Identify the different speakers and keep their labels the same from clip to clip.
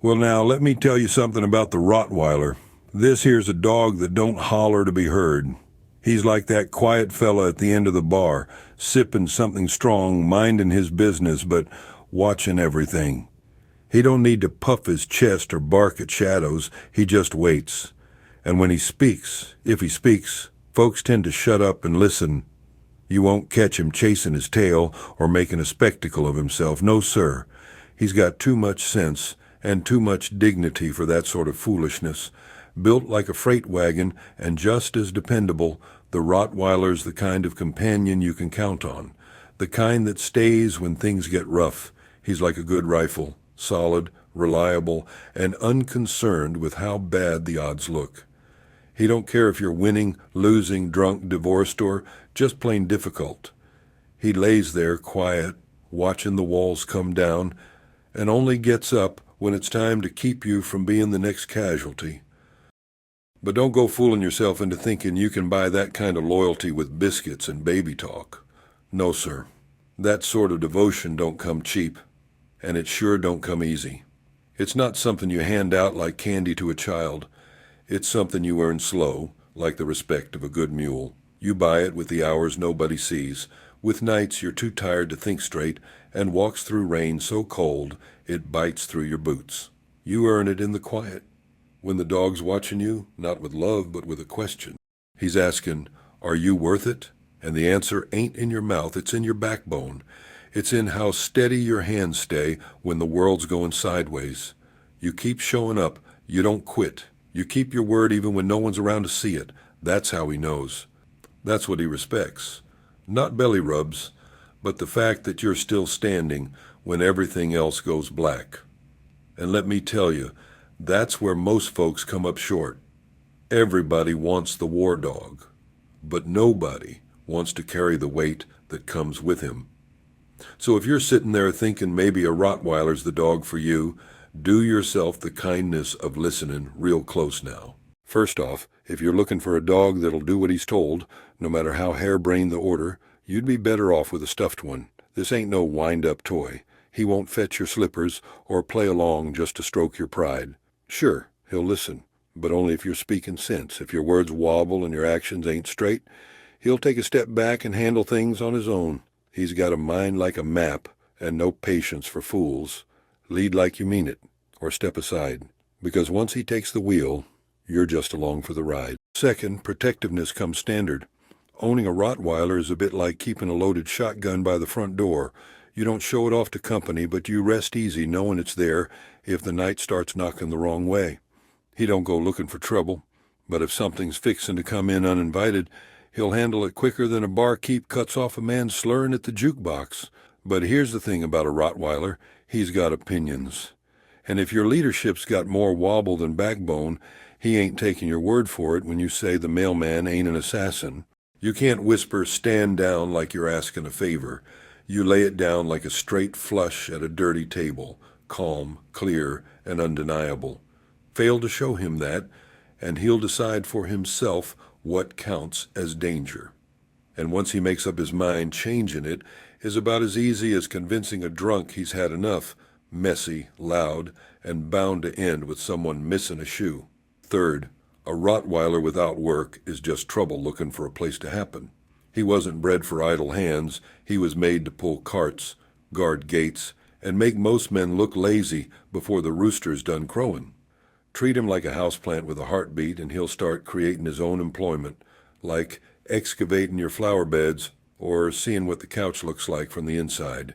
Speaker 1: Well, now, let me tell you something about the Rottweiler. This here's a dog that don't holler to be heard. He's like that quiet fella at the end of the bar, sipping something strong, minding his business, but watching everything. He don't need to puff his chest or bark at shadows, he just waits. And when he speaks, if he speaks, folks tend to shut up and listen. You won't catch him chasing his tail or making a spectacle of himself. No, sir. He's got too much sense and too much dignity for that sort of foolishness. Built like a freight wagon and just as dependable, the Rottweiler's the kind of companion you can count on. The kind that stays when things get rough. He's like a good rifle, solid, reliable, and unconcerned with how bad the odds look. He don't care if you're winning, losing, drunk, divorced, or just plain difficult. He lays there quiet, watching the walls come down, and only gets up when it's time to keep you from being the next casualty. But don't go fooling yourself into thinking you can buy that kind of loyalty with biscuits and baby talk. No, sir. That sort of devotion don't come cheap, and it sure don't come easy. It's not something you hand out like candy to a child. It's something you earn slow, like the respect of a good mule. You buy it with the hours nobody sees, with nights you're too tired to think straight, and walks through rain so cold it bites through your boots. You earn it in the quiet. When the dog's watching you, not with love, but with a question. He's asking, are you worth it? And the answer ain't in your mouth, it's in your backbone. It's in how steady your hands stay when the world's going sideways. You keep showing up, you don't quit. You keep your word even when no one's around to see it. That's how he knows. That's what he respects. Not belly rubs, but the fact that you're still standing when everything else goes black. And let me tell you, that's where most folks come up short. Everybody wants the war dog, but nobody wants to carry the weight that comes with him. So if you're sitting there thinking maybe a Rottweiler's the dog for you, do yourself the kindness of listening real close now. First off, if you're looking for a dog that'll do what he's told, no matter how harebrained the order, you'd be better off with a stuffed one. This ain't no wind-up toy. He won't fetch your slippers or play along just to stroke your pride. Sure, he'll listen, but only if you're speaking sense. If your words wobble and your actions ain't straight, he'll take a step back and handle things on his own. He's got a mind like a map and no patience for fools. Lead like you mean it, or step aside, because once he takes the wheel, you're just along for the ride. Second, protectiveness comes standard. Owning a Rottweiler is a bit like keeping a loaded shotgun by the front door. You don't show it off to company, but you rest easy knowing it's there if the night starts knocking the wrong way. He don't go looking for trouble, but if something's fixing to come in uninvited, he'll handle it quicker than a barkeep cuts off a man slurring at the jukebox. But here's the thing about a Rottweiler, he's got opinions. And if your leadership's got more wobble than backbone, he ain't taking your word for it when you say the mailman ain't an assassin. You can't whisper stand down like you're asking a favor. You lay it down like a straight flush at a dirty table, calm, clear, and undeniable. Fail to show him that, and he'll decide for himself what counts as danger. And once he makes up his mind, changing it is about as easy as convincing a drunk he's had enough, messy, loud, and bound to end with someone missing a shoe. Third, a Rottweiler without work is just trouble looking for a place to happen. He wasn't bred for idle hands. He was made to pull carts, guard gates, and make most men look lazy before the rooster's done crowing. Treat him like a houseplant with a heartbeat, and he'll start creating his own employment, like excavating your flower beds or seeing what the couch looks like from the inside.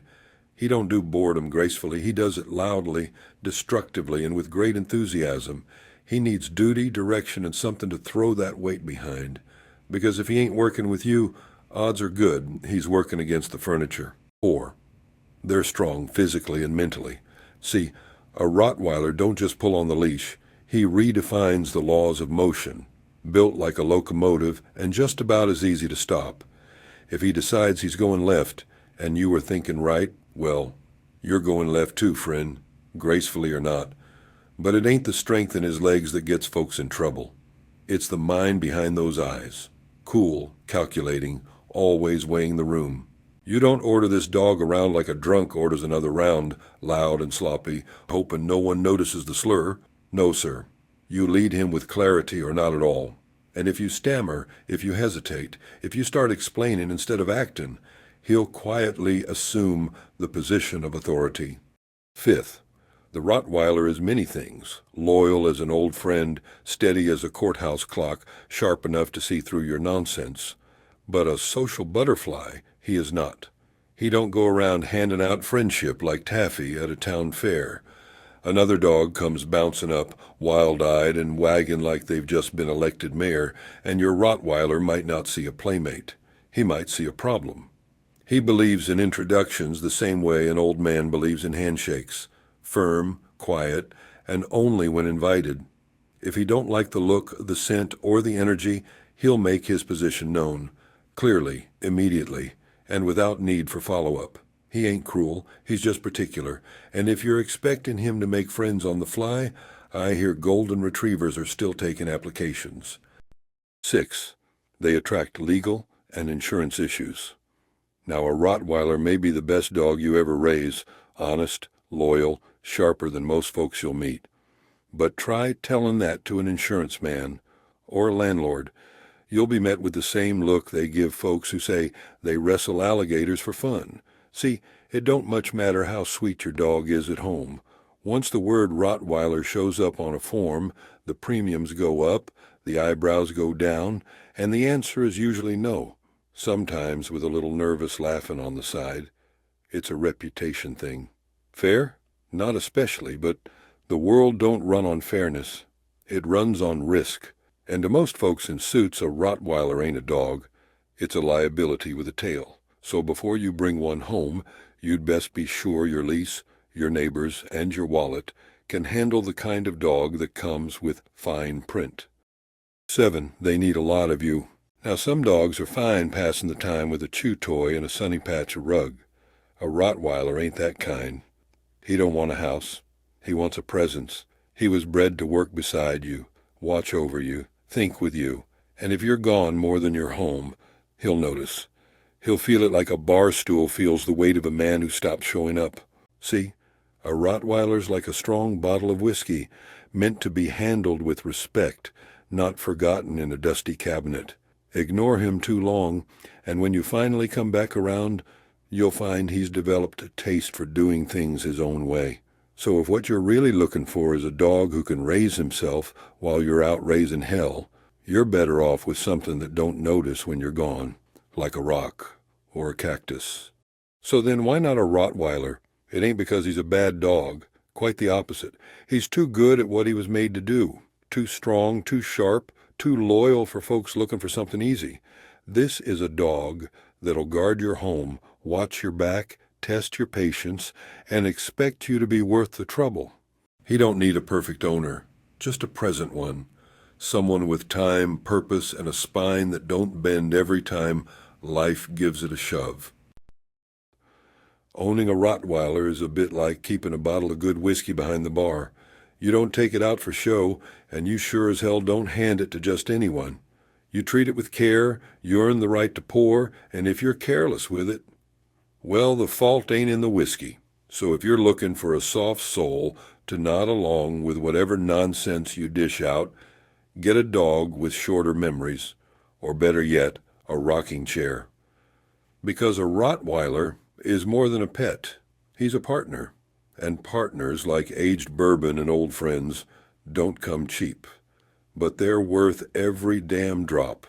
Speaker 1: He don't do boredom gracefully. He does it loudly, destructively, and with great enthusiasm. He needs duty, direction, and something to throw that weight behind. Because if he ain't working with you, odds are good he's working against the furniture. 4. They're strong physically and mentally. See, a Rottweiler don't just pull on the leash. He redefines the laws of motion, built like a locomotive and just about as easy to stop. If he decides he's going left and you were thinking right, well, you're going left too, friend, gracefully or not. But it ain't the strength in his legs that gets folks in trouble. It's the mind behind those eyes. Cool, calculating, always weighing the room. You don't order this dog around like a drunk orders another round, loud and sloppy, hoping no one notices the slur. No, sir. You lead him with clarity or not at all. And if you stammer, if you hesitate, if you start explaining instead of acting, he'll quietly assume the position of authority. Fifth, the Rottweiler is many things: loyal as an old friend, steady as a courthouse clock, sharp enough to see through your nonsense. But a social butterfly he is not. He don't go around handing out friendship like taffy at a town fair. Another dog comes bouncing up, wild-eyed and wagging like they've just been elected mayor, and your Rottweiler might not see a playmate. He might see a problem. He believes in introductions the same way an old man believes in handshakes: firm, quiet, and only when invited. If he don't like the look, the scent, or the energy, he'll make his position known, clearly, immediately, and without need for follow-up. He ain't cruel, he's just particular, and if you're expecting him to make friends on the fly, I hear golden retrievers are still taking applications. 6. They attract legal and insurance issues. Now, a Rottweiler may be the best dog you ever raise, honest, loyal, sharper than most folks you'll meet. But try telling that to an insurance man or a landlord. You'll be met with the same look they give folks who say they wrestle alligators for fun. See, it don't much matter how sweet your dog is at home. Once the word Rottweiler shows up on a form, the premiums go up, the eyebrows go down, and the answer is usually no, sometimes with a little nervous laughing on the side. It's a reputation thing. Fair? Not especially, but the world don't run on fairness. It runs on risk. And to most folks in suits, a Rottweiler ain't a dog. It's a liability with a tail. So before you bring one home, you'd best be sure your lease, your neighbors, and your wallet can handle the kind of dog that comes with fine print. 7. They need a lot of you. Now, some dogs are fine passing the time with a chew toy and a sunny patch of rug. A Rottweiler ain't that kind. He don't want a house. He wants a presence. He was bred to work beside you, watch over you, think with you, and if you're gone more than you're home, he'll notice. He'll feel it like a bar stool feels the weight of a man who stopped showing up. See, a Rottweiler's like a strong bottle of whiskey, meant to be handled with respect, not forgotten in a dusty cabinet. Ignore him too long, and when you finally come back around, you'll find he's developed a taste for doing things his own way. So if what you're really looking for is a dog who can raise himself while you're out raising hell, you're better off with something that don't notice when you're gone, like a rock or a cactus. So then why not a Rottweiler? It ain't because he's a bad dog. Quite the opposite. He's too good at what he was made to do. Too strong, too sharp, too loyal for folks looking for something easy. This is a dog that'll guard your home, watch your back, test your patience, and expect you to be worth the trouble. He don't need a perfect owner, just a present one. Someone with time, purpose, and a spine that don't bend every time life gives it a shove. Owning a Rottweiler is a bit like keeping a bottle of good whiskey behind the bar. You don't take it out for show, and you sure as hell don't hand it to just anyone. You treat it with care, you earn the right to pour, and if you're careless with it, well, the fault ain't in the whiskey. So if you're looking for a soft soul to nod along with whatever nonsense you dish out, get a dog with shorter memories, or better yet, a rocking chair. Because a Rottweiler is more than a pet. He's a partner. And partners, like aged bourbon and old friends, don't come cheap. But they're worth every damn drop.